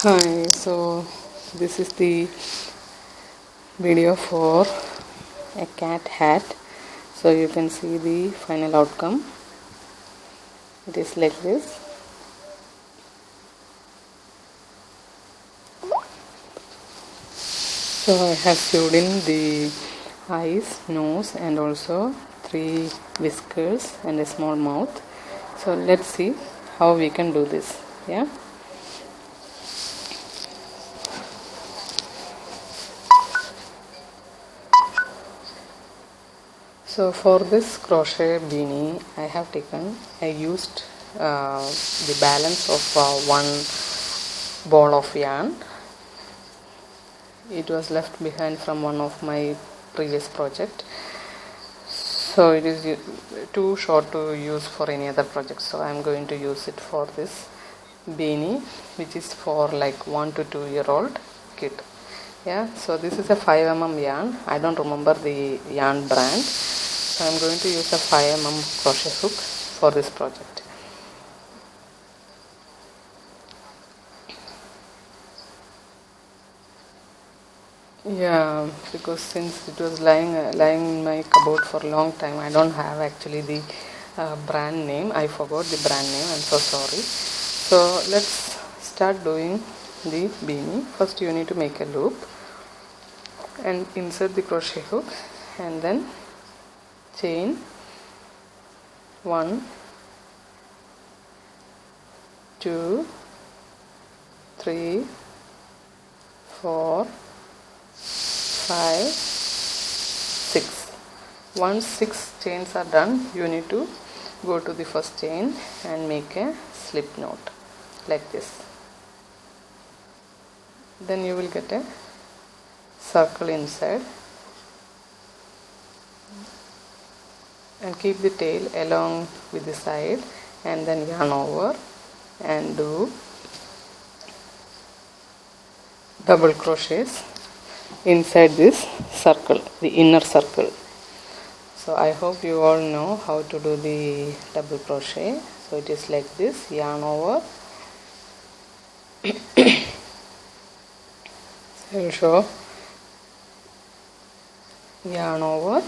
Hi, so this is the video for a cat hat. So you can see the final outcome. It is like this. So I have filled in the eyes, nose, and also 3 whiskers and a small mouth. So let's see how we can do this. Yeah. So for this crochet beanie, I used the balance of one ball of yarn. It was left behind from one of my previous project. So it is too short to use for any other project. So I am going to use it for this beanie, which is for like 1 to 2-year-old kid. Yeah, so this is a 5 mm yarn. I don't remember the yarn brand. So I'm going to use a 5 mm crochet hook for this project. Yeah, because since it was lying in my cupboard for a long time, I don't have actually the brand name. I forgot the brand name. I'm so sorry. So let's start doing the beanie. First you need to make a loop and insert the crochet hook and then chain 1, 2, 3, 4, 5, 6. Once 6 chains are done, you need to go to the first chain and make a slip knot like this. Then you will get a circle inside and keep the tail along with the side and then yarn over and do double crochets inside this circle, the inner circle. So I hope you all know how to do the double crochet. So it is like this: yarn over. I will show. Yarn over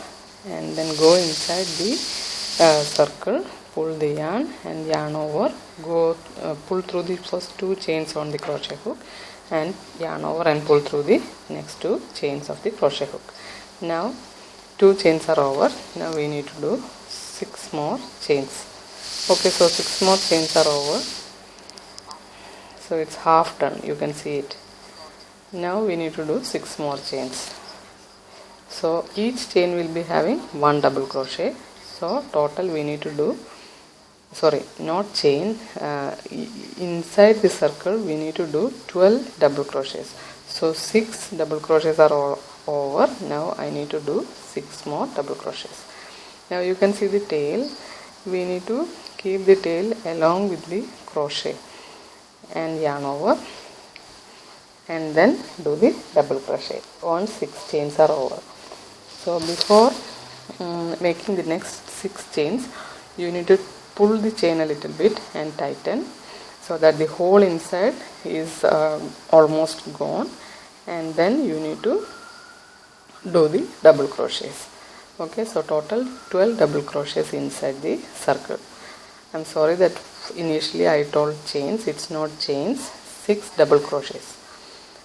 and then go inside the circle, pull the yarn and yarn over, go pull through the first 2 chains on the crochet hook and yarn over and pull through the next 2 chains of the crochet hook. Now 2 chains are over. Now we need to do 6 more chains. Okay, so 6 more chains are over. So it's half done, you can see it. Now we need to do 6 more chains. So each chain will be having 1 double crochet. So total we need to do, not chain, inside the circle we need to do 12 double crochets. So 6 double crochets are all over. Now I need to do 6 more double crochets. Now you can see the tail. We need to keep the tail along with the crochet and yarn over and then do the double crochet once 6 chains are over. So before making the next 6 chains, you need to pull the chain a little bit and tighten so that the hole inside is almost gone, and then you need to do the double crochets. Okay, so total 12 double crochets inside the circle. I'm sorry that initially I told chains. It's not chains. 6 double crochets.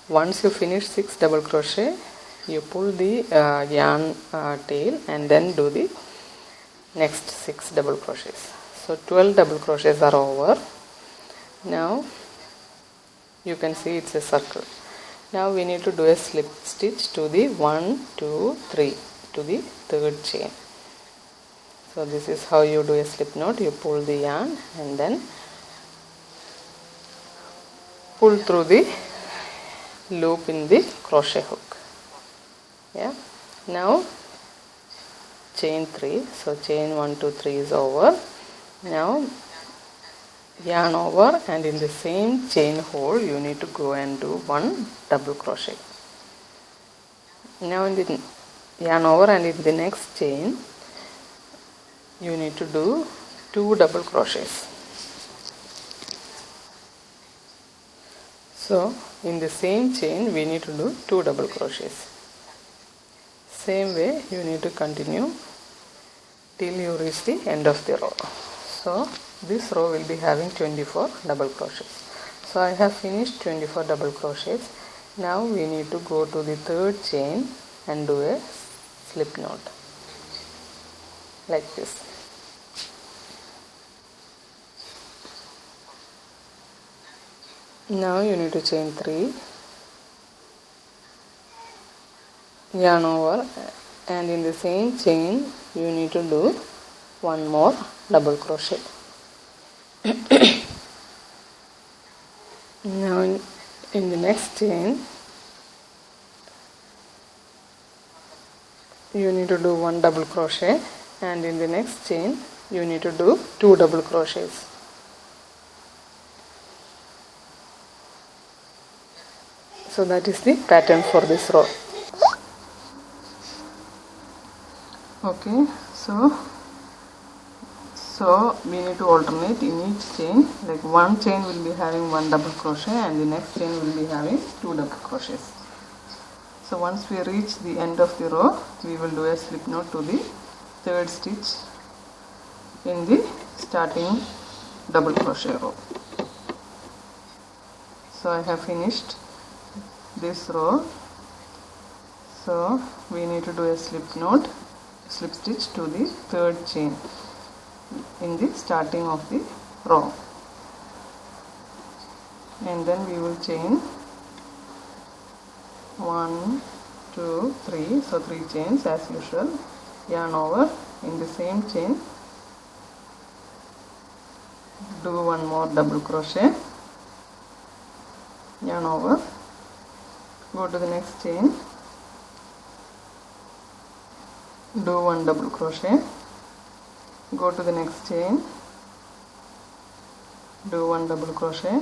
Once you finish 6 double crochet, you pull the yarn tail and then do the next 6 double crochets. So 12 double crochets are over. Now you can see it's a circle. Now we need to do a slip stitch to the 1, 2, 3 to the 3rd chain. So this is how you do a slip knot. You pull the yarn and then pull through the loop in the crochet hook. Yeah. Now chain 3. So chain 1, 2, 3 is over. Now yarn over and in the same chain hole you need to go and do 1 double crochet. Now in the yarn over and in the next chain you need to do 2 double crochets. So in the same chain we need to do 2 double crochets. Same way you need to continue till you reach the end of the row. So this row will be having 24 double crochets. So I have finished 24 double crochets. Now we need to go to the third chain and do a slip knot like this. Now you need to chain 3, yarn over, and in the same chain you need to do one more double crochet. Now in the next chain you need to do 1 double crochet, and in the next chain you need to do 2 double crochets. So that is the pattern for this row. Okay, so we need to alternate in each chain. Like one chain will be having 1 double crochet and the next chain will be having 2 double crochets. So once we reach the end of the row, we will do a slip knot to the third stitch in the starting double crochet row. So I have finished this row. So we need to do a slip stitch to the third chain in the starting of the row, and then we will chain 1, 2, 3, so 3 chains as usual, yarn over, in the same chain do one more double crochet, yarn over, go to the next chain, do 1 double crochet, go to the next chain, do 1 double crochet,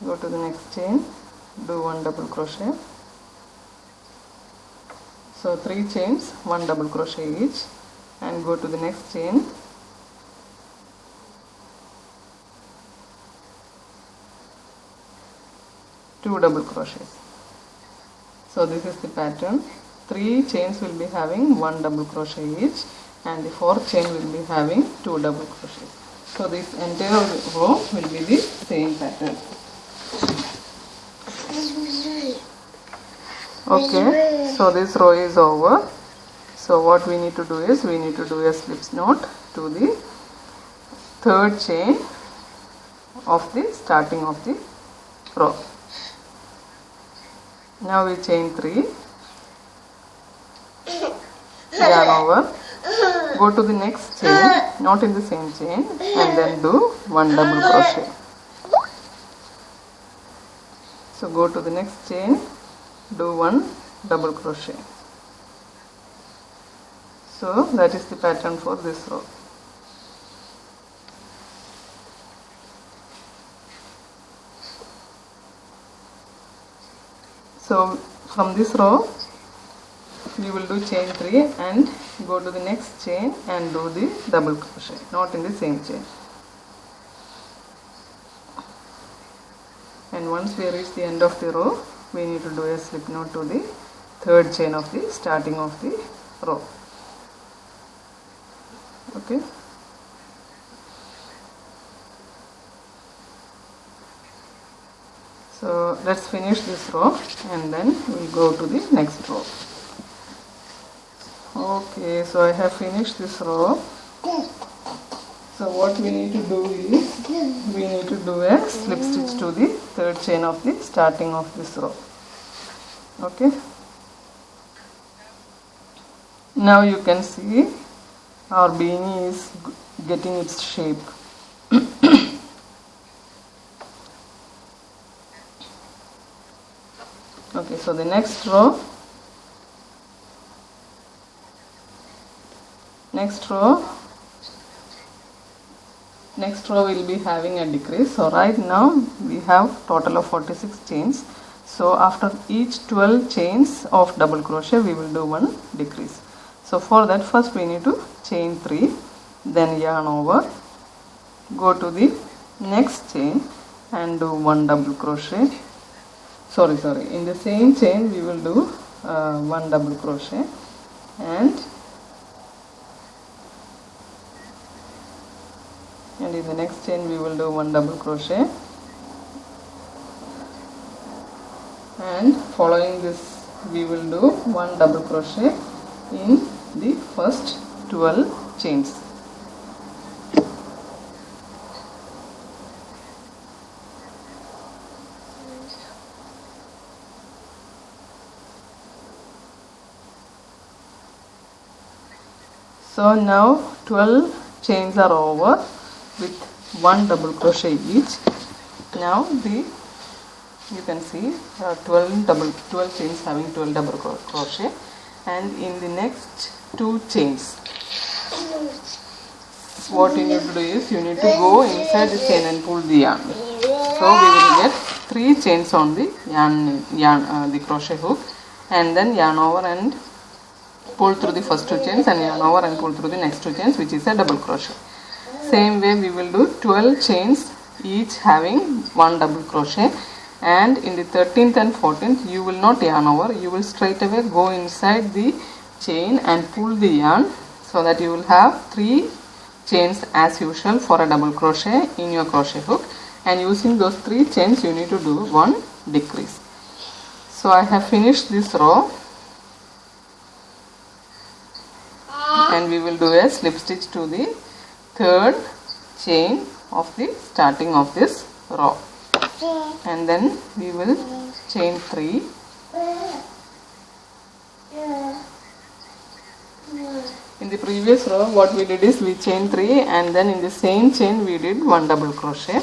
go to the next chain, do 1 double crochet. So 3 chains, 1 double crochet each, and go to the next chain, two double crochets. So this is the pattern. 3 chains will be having 1 double crochet each, and the 4th chain will be having 2 double crochets. So this entire row will be the same pattern. Okay, so this row is over. So what we need to do is we need to do a slip knot to the third chain of the starting of the row. Now we chain 3, yarn over, go to the next chain, not in the same chain, and then do 1 double crochet. So go to the next chain, do 1 double crochet. So that is the pattern for this row. So from this row we will do chain 3 and go to the next chain and do the double crochet, not in the same chain. And once we reach the end of the row, we need to do a slip knot to the third chain of the starting of the row. Okay. So let's finish this row and then we'll go to the next row. Okay, so I have finished this row. So what we need to do is we need to do a slip stitch to the third chain of the starting of this row. Okay. Now you can see our beanie is getting its shape. Okay, so the next row will be having a decrease. So right now we have total of 46 chains. So after each 12 chains of double crochet we will do one decrease. So for that first we need to chain 3, then yarn over, go to the next chain and do 1 double crochet. Sorry, in the same chain we will do 1 double crochet, and in the next chain we will do 1 double crochet, and following this we will do 1 double crochet in the first 12 chains. So now 12 chains are over with 1 double crochet each. Now you can see 12 chains having 12 double crochet, and in the next 2 chains what you need to do is you need to go inside the chain and pull the yarn. So we will get 3 chains on the the crochet hook, and then yarn over and pull through the first 2 chains, and yarn over and pull through the next 2 chains, which is a double crochet. Same way we will do 12 chains each having 1 double crochet, and in the 13th and 14th you will not yarn over, you will straight away go inside the chain and pull the yarn, so that you will have 3 chains as usual for a double crochet in your crochet hook, and using those 3 chains you need to do 1 decrease. So I have finished this row, and we will do a slip stitch to the 3rd chain of the starting of this row, and then we will chain 3, in the previous row what we did is we chained 3, and then in the same chain we did 1 double crochet.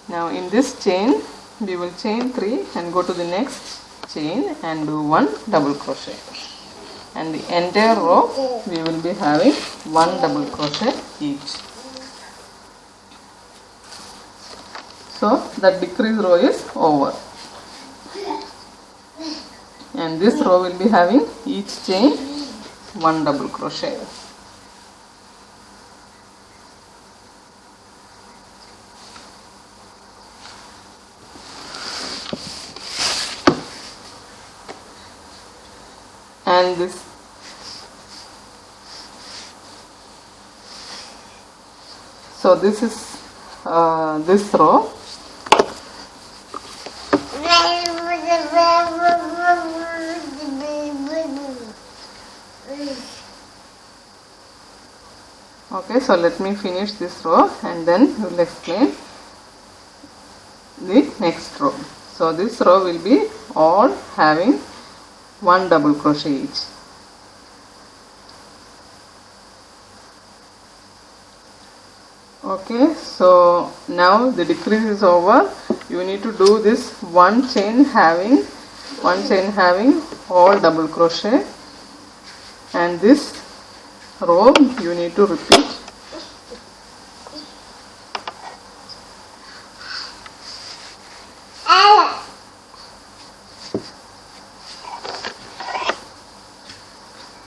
Now in this chain we will chain 3 and go to the next chain and do 1 double crochet, and the entire row we will be having 1 double crochet each. So that decrease row is over, and this row will be having each chain 1 double crochet. And this is this row. Okay, so let me finish this row and then we will explain the next row. So this row will be all having 1 double crochet each. Okay, so now the decrease is over. You need to do this one chain having all double crochet, and this row you need to repeat.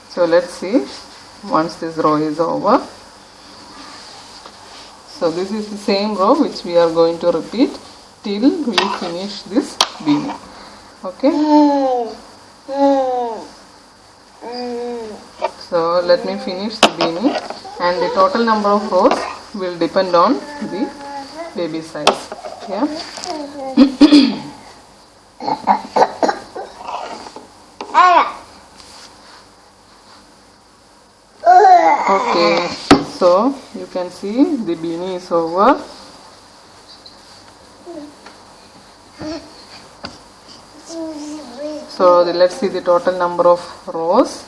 So let's see once this row is over. So this is the same row which we are going to repeat till we finish this beanie. Okay. So let me finish the beanie, and the total number of rows will depend on the baby size. Yeah. Okay, so you can see the beanie is over. So let's see the total number of rows.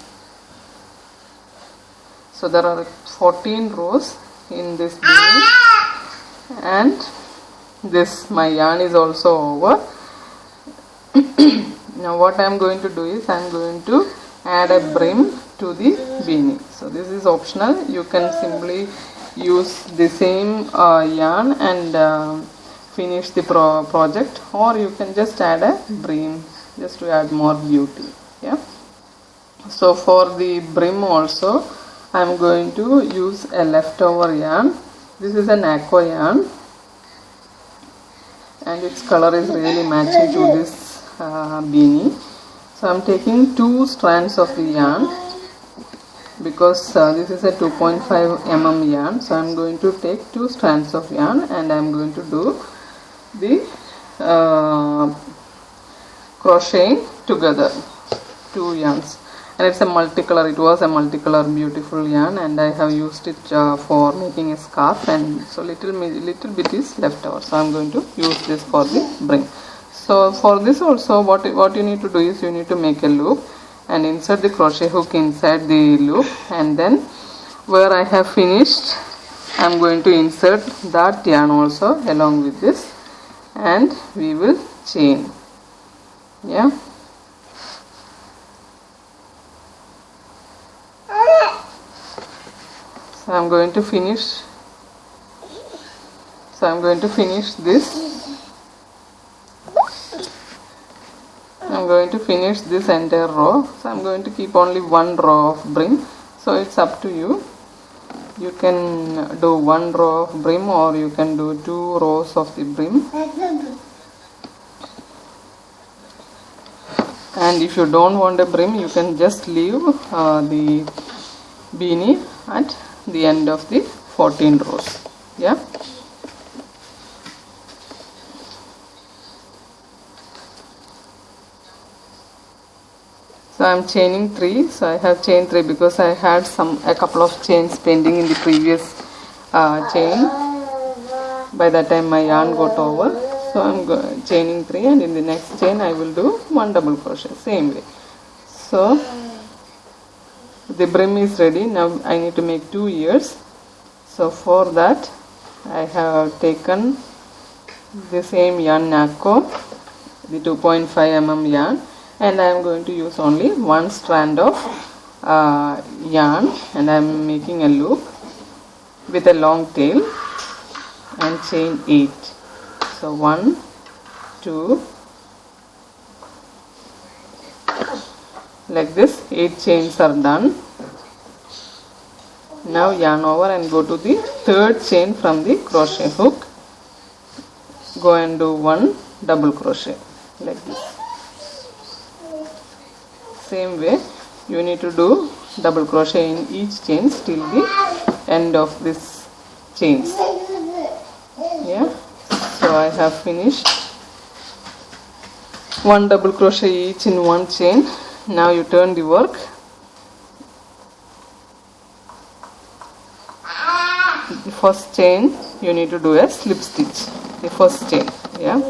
So there are 14 rows in this beanie, and this my yarn is also over. Now what I am going to do is I am going to add a brim to the beanie. So this is optional. You can simply use the same yarn and finish the project, or you can just add a brim just to add more beauty. Yeah. So for the brim also I am going to use a leftover yarn. This is an aqua yarn, and its color is really matching to this beanie. So I'm taking 2 strands of the yarn, because this is a 2.5 mm yarn. So I'm going to take 2 strands of yarn and I'm going to do the crocheting together, 2 yarns. And it's a multicolor, it was a multicolor beautiful yarn, and I have used it for making a scarf, and so little bit is left over, so I'm going to use this for the brim. So for this also, what you need to do is you need to make a loop and insert the crochet hook inside the loop, and then where I have finished I'm going to insert that yarn also along with this, and we will chain. Yeah. So I'm going to finish this. I'm going to finish this entire row. So I'm going to keep only 1 row of brim. So it's up to you. You can do 1 row of brim, or you can do 2 rows of the brim. And if you don't want a brim, you can just leave the beanie at the end of the 14 rows. Yeah. So I am chaining 3. So I have chained 3 because I had a couple of chains pending in the previous chain. By that time my yarn got over. So I am chaining 3, and in the next chain I will do 1 double crochet, same way. So the brim is ready. Now I need to make 2 ears. So for that I have taken the same yarn Naco, the 2.5 mm yarn, and I am going to use only 1 strand of yarn, and I am making a loop with a long tail and chain 8. So 1, 2, like this, 8 chains are done. Now yarn over and go to the 3rd chain from the crochet hook. Go and do 1 double crochet like this. Same way you need to do double crochet in each chain till the end of this chains. Yeah. So I have finished 1 double crochet each in 1 chain. Now you turn the work. The first chain you need to do a slip stitch, the first chain. Yeah,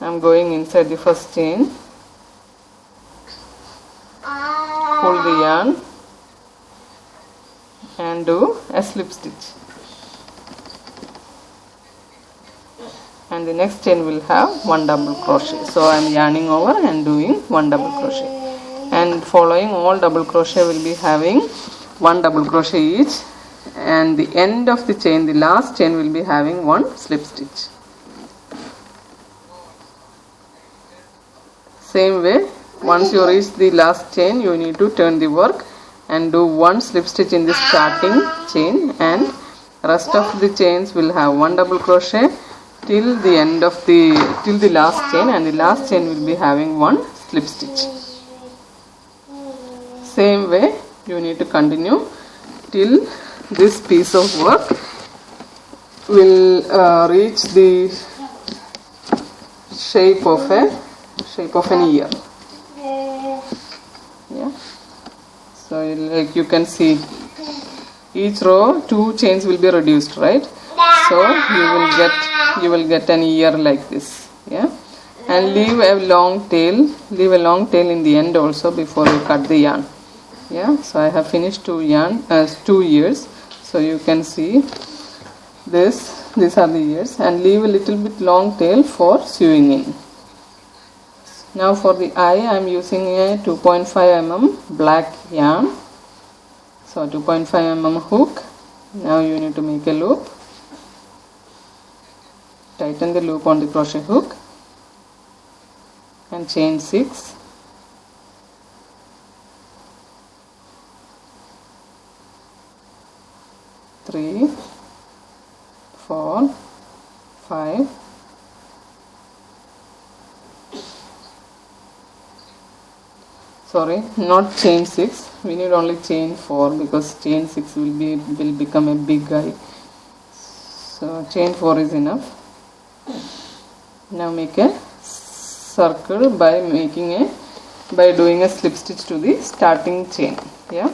I'm going inside the first chain, pull the yarn and do a slip stitch, and the next chain will have 1 double crochet. So I am yarning over and doing 1 double crochet, and following all double crochet will be having 1 double crochet each, and the end of the chain, the last chain, will be having 1 slip stitch. Same way, once you reach the last chain, you need to turn the work and do 1 slip stitch in the starting chain, and rest of the chains will have 1 double crochet till the end of the last chain, and the last chain will be having 1 slip stitch. Same way you need to continue till this piece of work will reach the shape of an ear. Yeah. So like you can see, each row 2 chains will be reduced, right? So you will get an ear like this. Yeah. And leave a long tail in the end also before you cut the yarn. Yeah. So I have finished 2 ears. So you can see these are the ears, and leave a little bit long tail for sewing in. Now for the eye, I am using a 2.5 mm black yarn. So 2.5 mm hook. Now you need to make a loop. Tighten the loop on the crochet hook and chain 6. Three, 4, 5, sorry, not chain 6, we need only chain 4 because chain 6 will become a big eye. So chain 4 is enough. Now make a circle by doing a slip stitch to the starting chain. Yeah.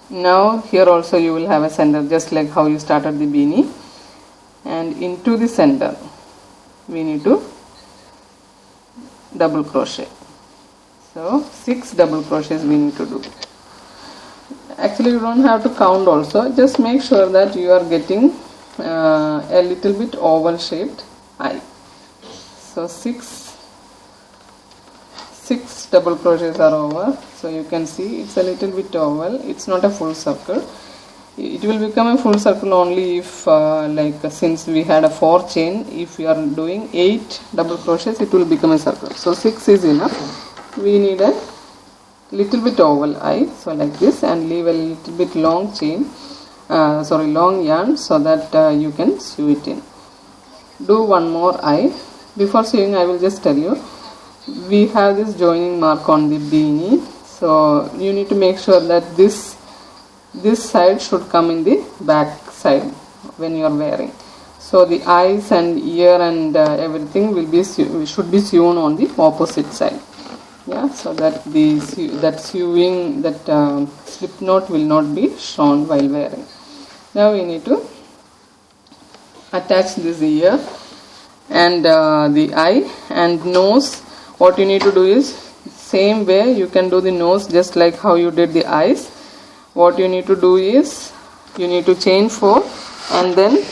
Now here also you will have a center, just like how you started the beanie, and into the center we need to double crochet. So 6 double crochets we need to do. Actually you don't have to count also, just make sure that you are getting a little bit oval shaped eye. So 6 double crochets are over, so you can see it's a little bit oval, it's not a full circle. It will become a full circle only if since we had a 4 chain, if we are doing 8 double crochets it will become a circle. So 6 is enough. We need a little bit oval eye, so like this, and leave a little bit long chain, long yarn, so that you can sew it in. Do one more eye. Before sewing I will just tell you, we have this joining mark on the beanie, so you need to make sure that this side should come in the back side when you are wearing. So the eyes and ear and everything should be sewn on the opposite side. Yeah, so that slip knot will not be shown while wearing. Now we need to attach this ear and the eye and nose. What you need to do is, same way you can do the nose just like how you did the eyes. What you need to do is, you need to chain 4 and then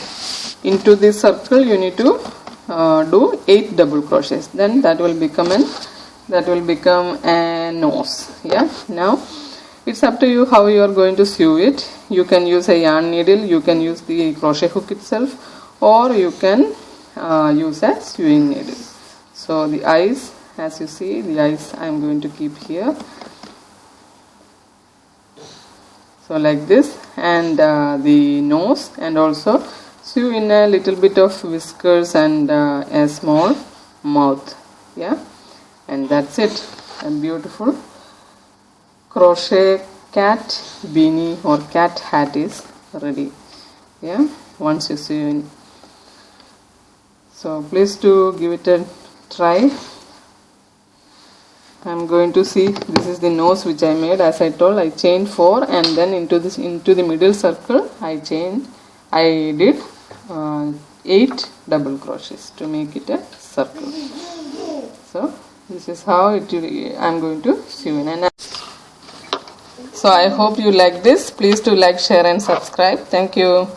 into this circle you need to do 8 double crochets. Then that will become a nose. Yeah. Now it's up to you how you are going to sew it. You can use a yarn needle, you can use the crochet hook itself, or you can use a sewing needle. So the eyes, as you see, the eyes I am going to keep here, so like this, and the nose, and also sew in a little bit of whiskers and a small mouth. Yeah, and that's it. A beautiful crochet cat beanie or cat hat is ready. Yeah, once you sew in. So please do give it a try. I am going to see, this is the nose which I made. As I told, I chained 4 and then into the middle circle I did 8 double crochets to make it a circle. So this is how I am going to sew in. So I hope you like this. Please do like, share and subscribe. Thank you.